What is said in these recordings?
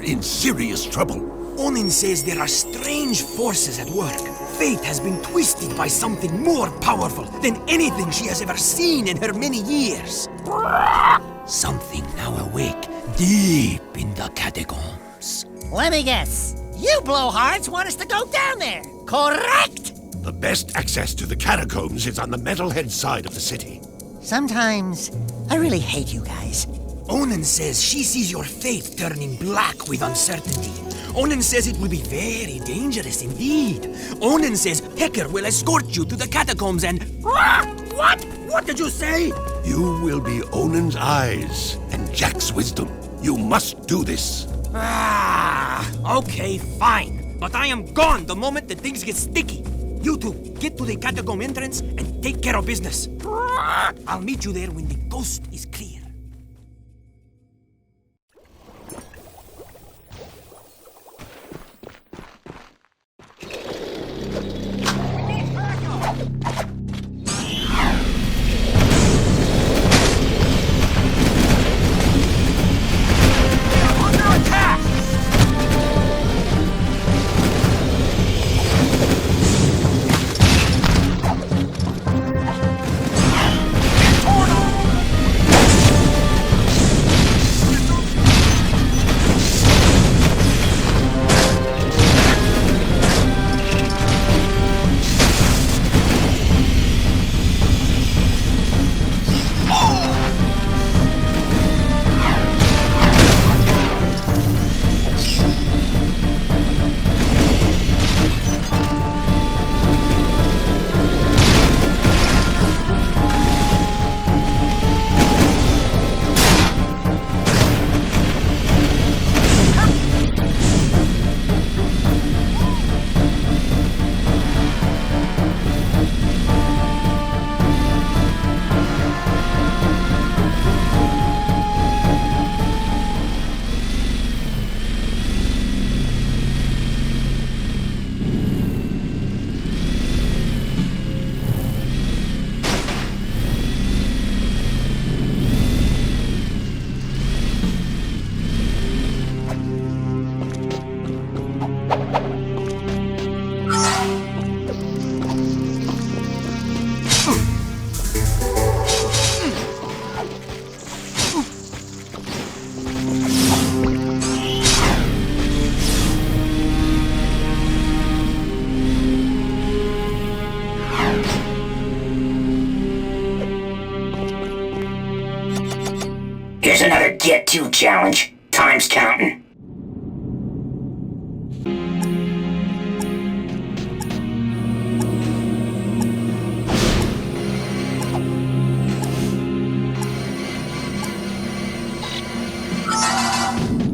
in serious trouble. Onin says there are strange forces at work. Fate has been twisted by something more powerful than anything she has ever seen in her many years. Something now awake deep in the catacombs. Let me guess. You blowhards want us to go down there, correct? The best access to the catacombs is on the metalhead side of the city. Sometimes I really hate you guys. Onin says she sees your fate turning black with uncertainty. Onin says it will be very dangerous indeed. Onin says Hecker will escort you to the catacombs and... What? What did you say? You will be Onin's eyes and Jack's wisdom. You must do this. Okay, fine. But I am gone the moment that things get sticky. You two, get to the catacomb entrance and take care of business. I'll meet you there when the coast is clear. Here's another get-to challenge. Time's counting.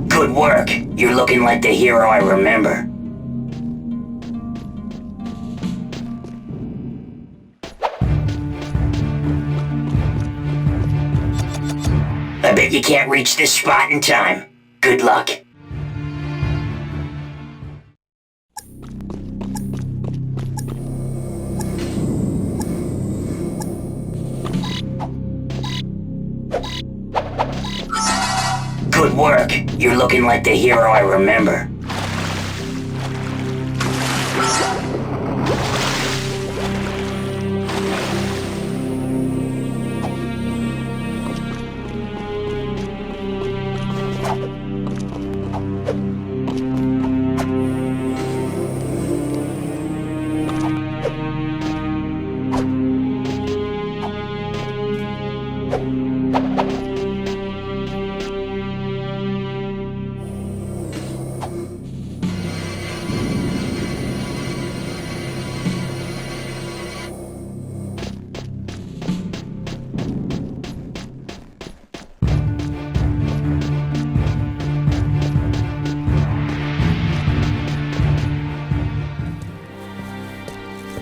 Good work. You're looking like the hero I remember. I bet you can't reach this spot in time. Good luck. Good work. You're looking like the hero I remember.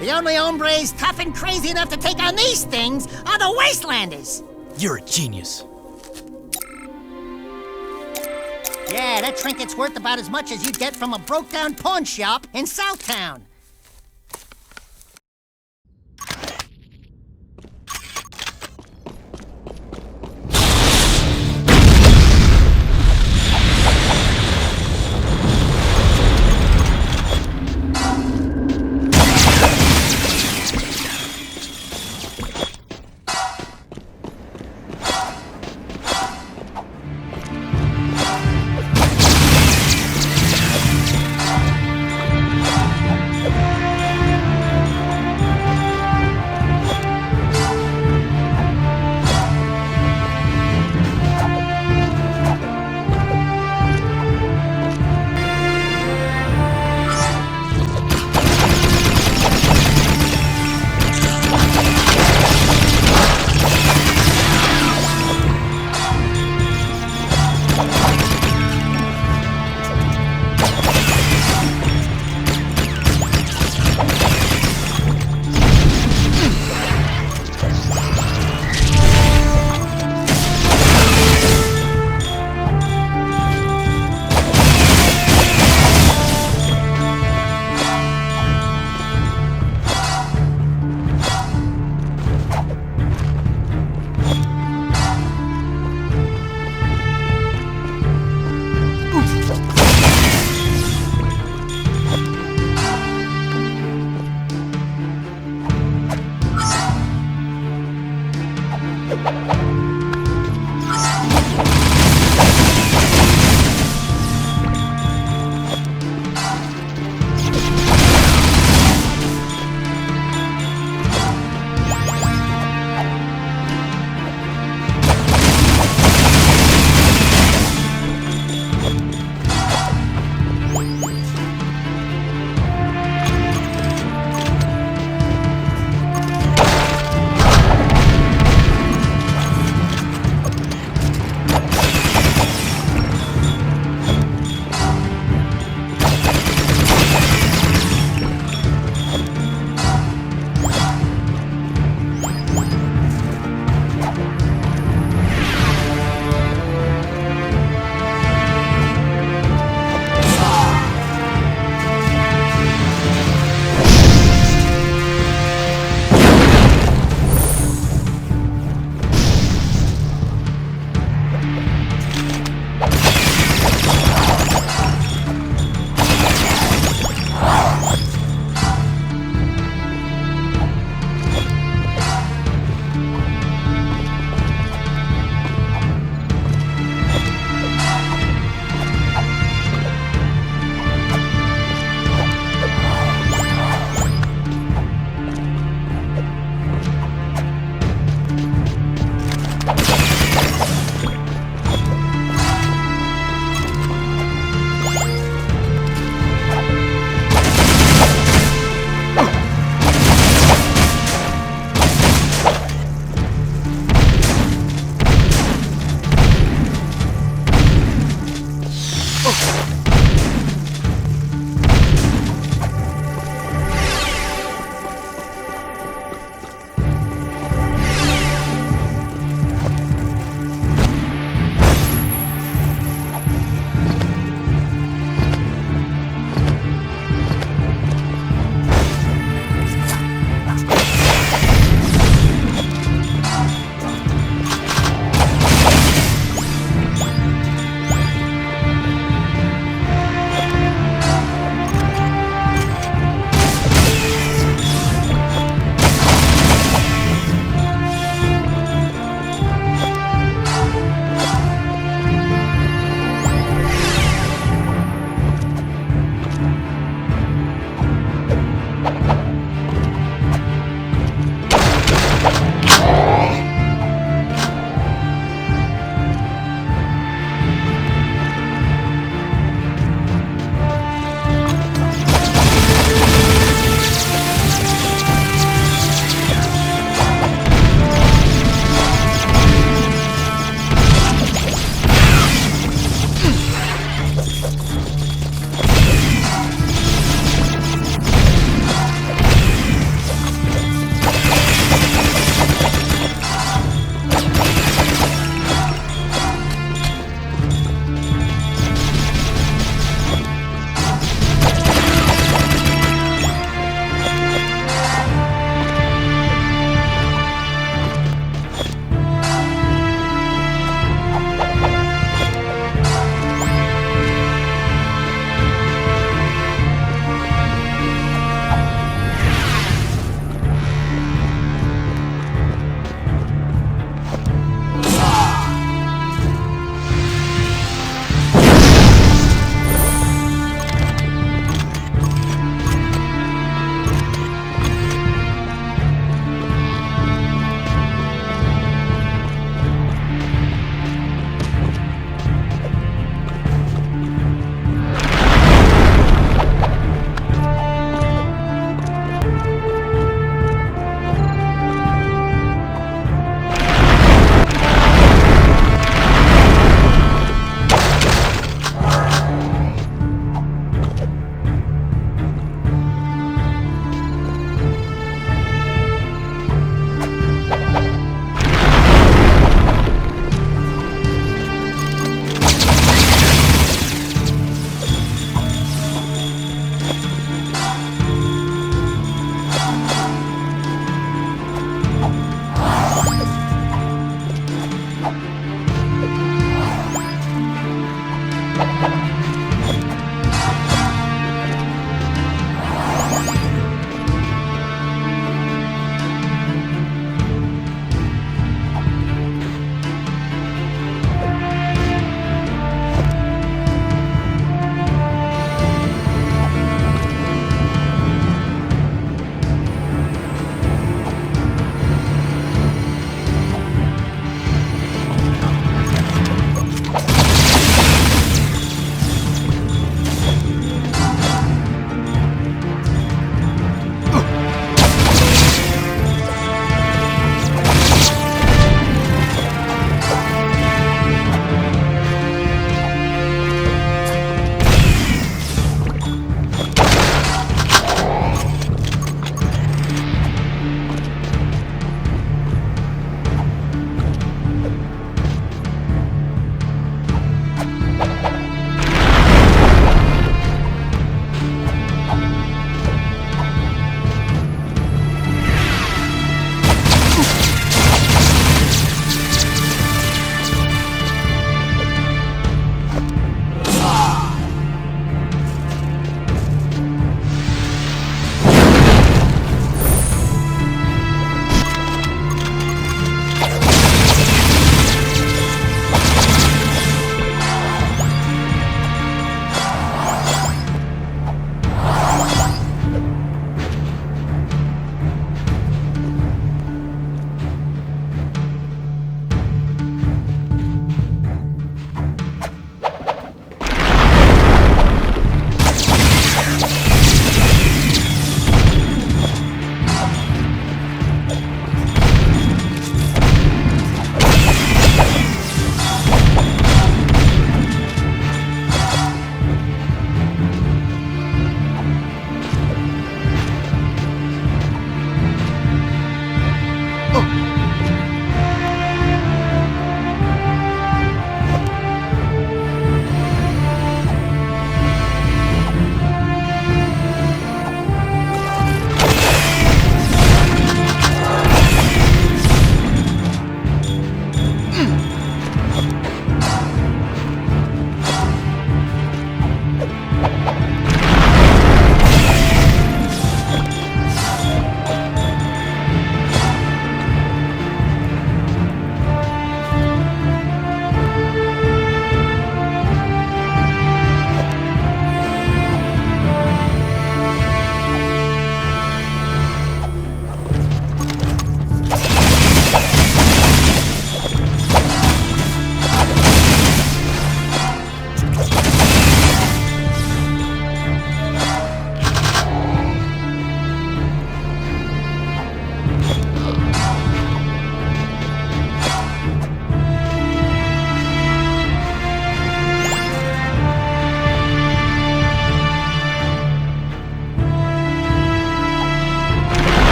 The only hombres tough and crazy enough to take on these things are the Wastelanders. You're a genius. Yeah, that trinket's worth about as much as you'd get from a broke-down pawn shop in Southtown.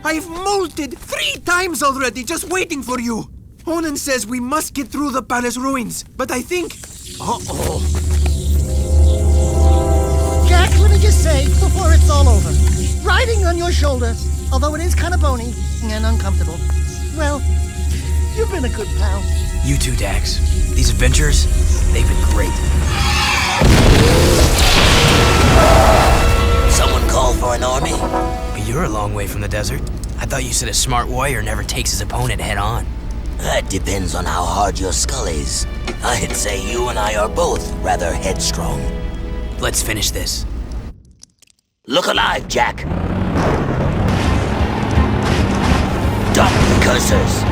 I've molted 3 times already, just waiting for you. Onan says we must get through the palace ruins, but I think... Uh-oh. Jack, let me just say, before it's all over, riding on your shoulder, although it is kind of bony and uncomfortable, well, you've been a good pal. You too, Dax. These adventures, they've been great. Someone call for an army? You're a long way from the desert. I thought you said a smart warrior never takes his opponent head on. That depends on how hard your skull is. I'd say you and I are both rather headstrong. Let's finish this. Look alive, Jack. Drop the cursors.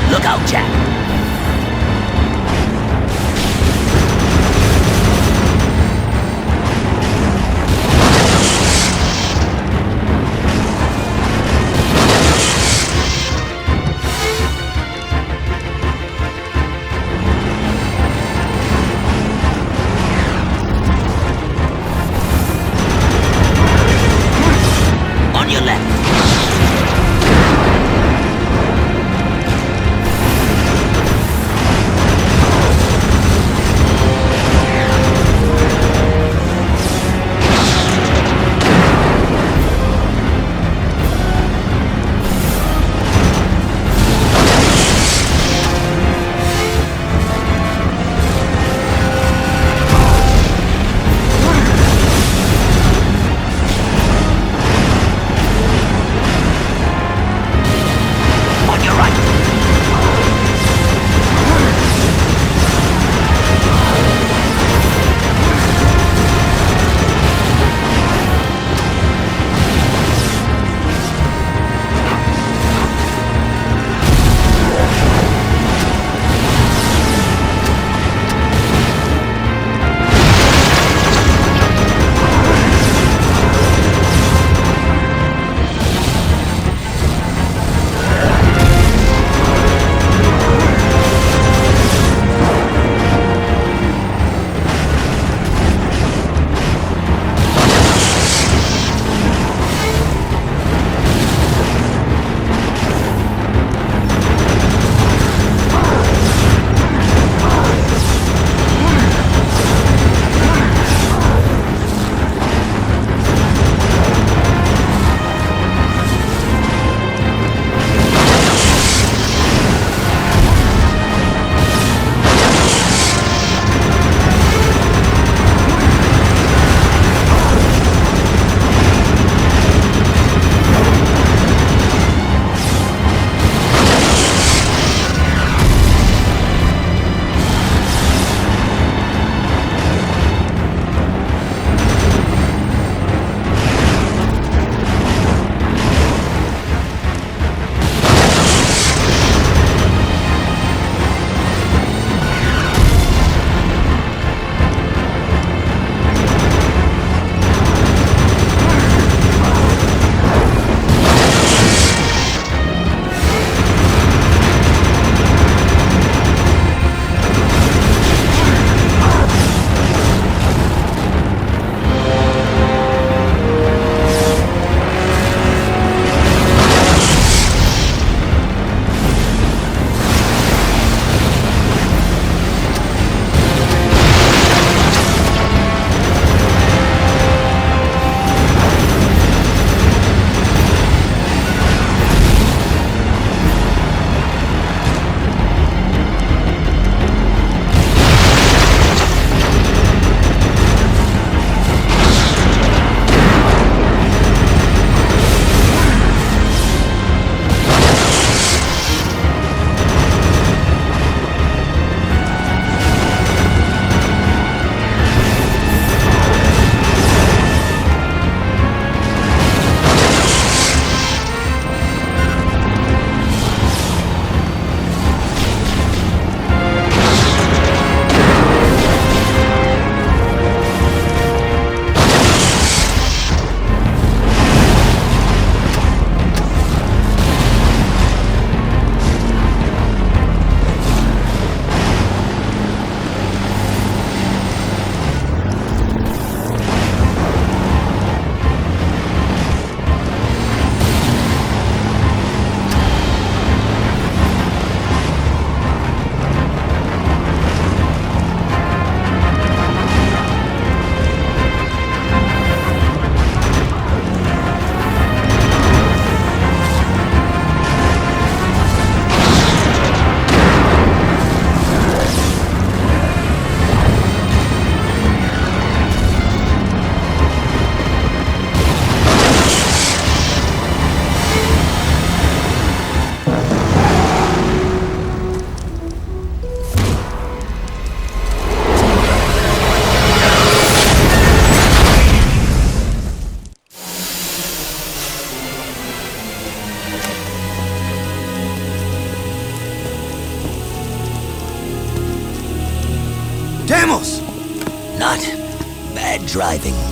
Look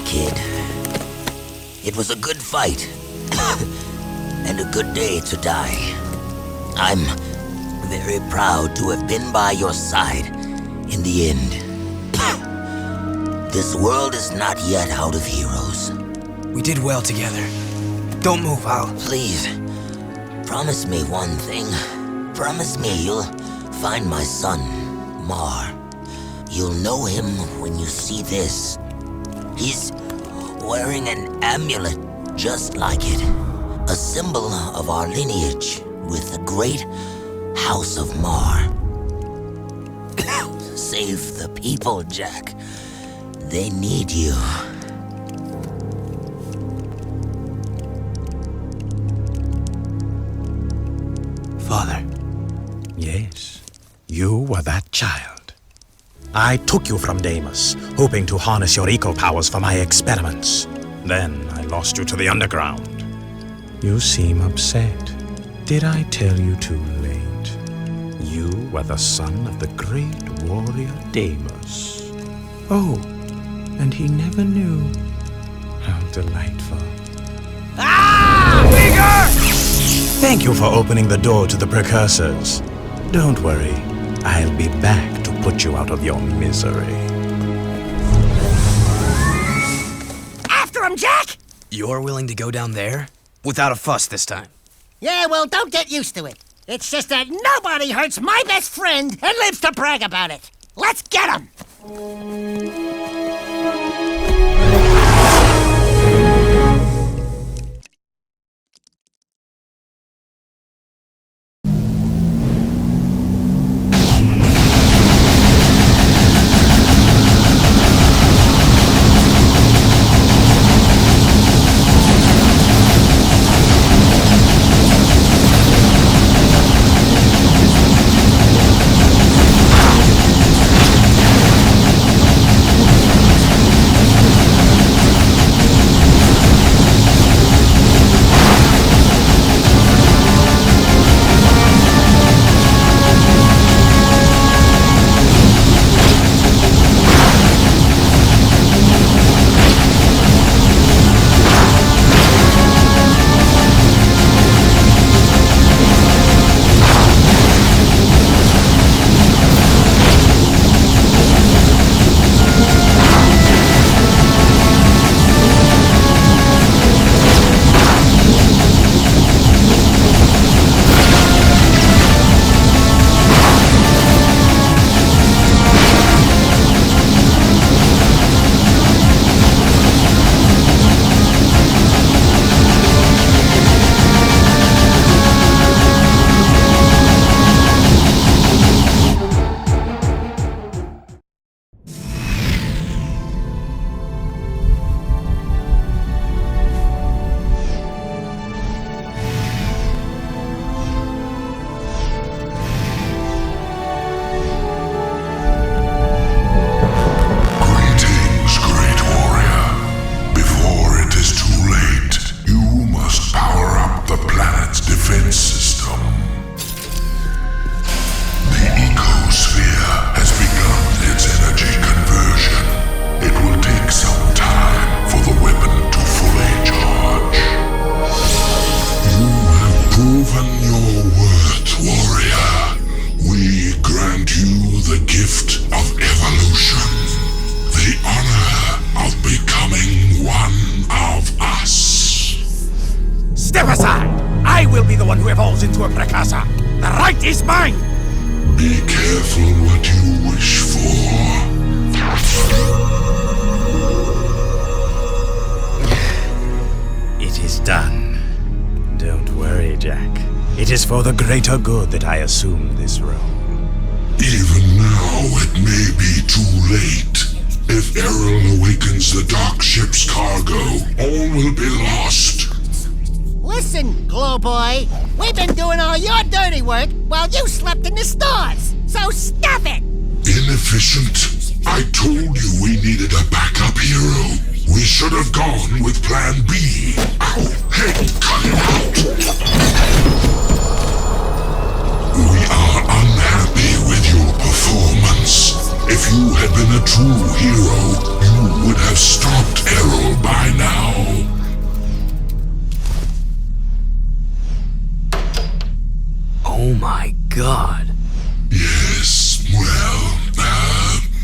kid. It was a good fight. And a good day to die. I'm very proud to have been by your side in the end. This world is not yet out of heroes. We did well together. Don't move, Hal. Please, promise me one thing. Promise me you'll find my son, Mar. You'll know him when you see this. He's wearing an amulet just like it. A symbol of our lineage with the great House of Mar. Save the people, Jack. They need you. Father. Yes, you were that child. I took you from Deimos, hoping to harness your eco powers for my experiments. Then I lost you to the underground. You seem upset. Did I tell you too late? You were the son of the great warrior Deimos. Oh, and he never knew. How delightful. Thank you for opening the door to the precursors. Don't worry, I'll be back to put you out of your misery. After him, Jack! You're willing to go down there? Without a fuss this time. Yeah, well, don't get used to it. It's just that nobody hurts my best friend and lives to brag about it. Let's get him! Into a precursor. The right is mine! Be careful what you wish for. It is done. Don't worry, Jack. It is for the greater good that I assumed this role. Even now, it may be too late. If Errol awakens the dark ship's cargo, all will be lost. Listen, Glow Boy, we've been doing all your dirty work while you slept in the stars, so stop it! Inefficient. I told you we needed a backup hero. We should have gone with Plan B. Ow! Hey, cut it out! We are unhappy with your performance. If you had been a true hero, you you would have stopped Errol by now. Oh my god. Yes, well,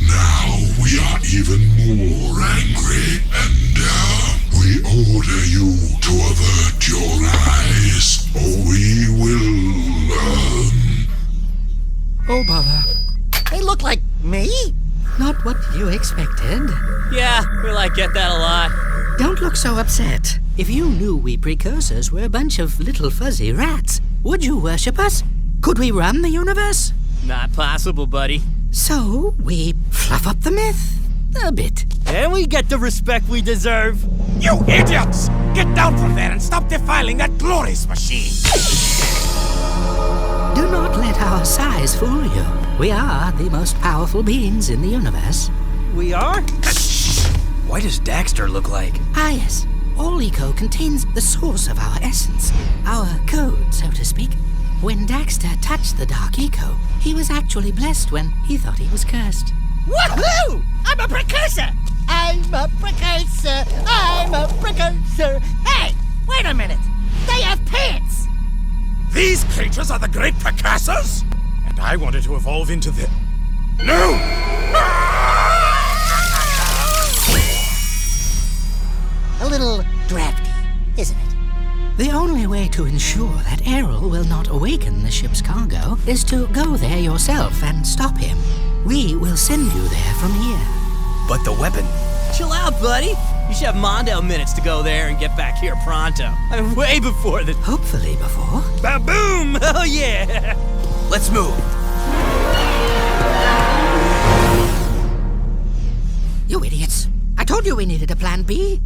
now we are even more angry, and we order you to avert your eyes, or we will, Oh, bother. They look like me? Not what you expected. Yeah, get that a lot. Don't look so upset. If you knew we precursors were a bunch of little fuzzy rats, would you worship us? Could we run the universe? Not possible, buddy. So we fluff up the myth a bit. And we get the respect we deserve. You idiots! Get down from there and stop defiling that glorious machine! Do not let our size fool you. We are the most powerful beings in the universe. We are? What does Daxter look like? Ah, yes. All eco contains the source of our essence, our code, so to speak. When Daxter touched the dark eco, he was actually blessed when he thought he was cursed. Woohoo! I'm a precursor! I'm a precursor! I'm a precursor! Hey! Wait a minute! They have pants! These creatures are the great precursors? And I wanted to evolve into the... No! A little drafty, isn't it? The only way to ensure that Errol will not awaken the ship's cargo is to go there yourself and stop him. We will send you there from here. But the weapon. Chill out, buddy. You should have Mondale minutes to go there and get back here pronto. I mean, way before the... Hopefully before. Ba-boom! Oh, yeah! Let's move. You idiots. I told you we needed a plan B.